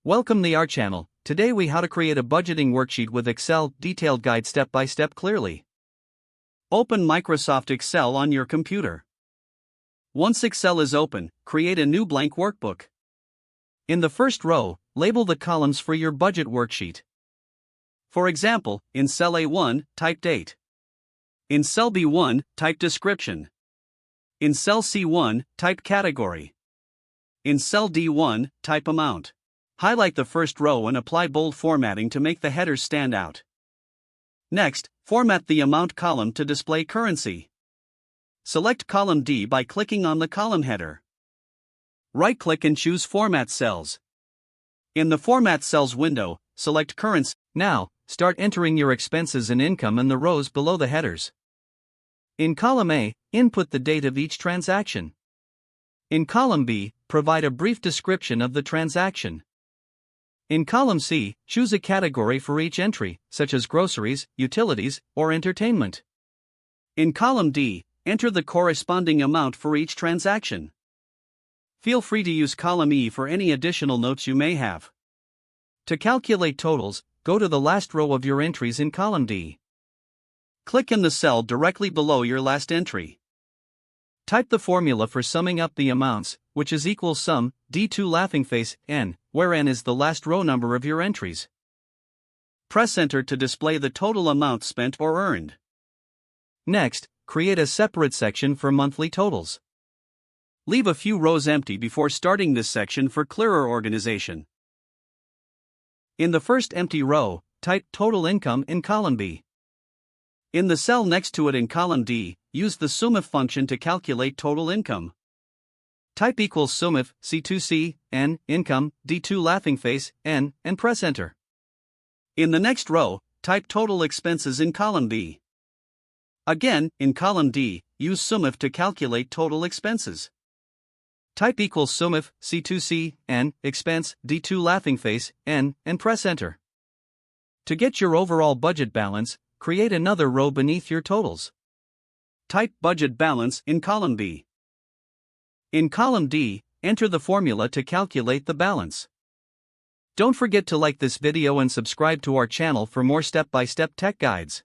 Welcome to our channel. Today we how to create a budgeting worksheet with Excel, detailed guide step by step clearly. Open Microsoft Excel on your computer. Once Excel is open, create a new blank workbook. In the first row, label the columns for your budget worksheet. For example, in cell A1, type date. In cell B1, type description. In cell C1, type category. In cell D1, type amount. Highlight the first row and apply bold formatting to make the headers stand out. Next, format the amount column to display currency. Select column D by clicking on the column header. Right-click and choose Format Cells. In the Format Cells window, select Currency. Now, start entering your expenses and income in the rows below the headers. In column A, input the date of each transaction. In column B, provide a brief description of the transaction. In column C, choose a category for each entry, such as groceries, utilities, or entertainment. In column D, enter the corresponding amount for each transaction. Feel free to use column E for any additional notes you may have. To calculate totals, go to the last row of your entries in column D. Click in the cell directly below your last entry. Type the formula for summing up the amounts, which is equal sum, D2 laughing face, N, where N is the last row number of your entries. Press Enter to display the total amount spent or earned. Next, create a separate section for monthly totals. Leave a few rows empty before starting this section for clearer organization. In the first empty row, type total income in column B. In the cell next to it in column D, use the SUMIF function to calculate total income. Type equals SUMIF, C2C, N, income, D2 laughing face, N, and press Enter. In the next row, type total expenses in column B. Again, in column D, use SUMIF to calculate total expenses. Type equals SUMIF, C2C, N, expense, D2 laughing face, N, and press Enter. To get your overall budget balance, create another row beneath your totals. Type budget balance in column B. In column D, enter the formula to calculate the balance. Don't forget to like this video and subscribe to our channel for more step-by-step tech guides.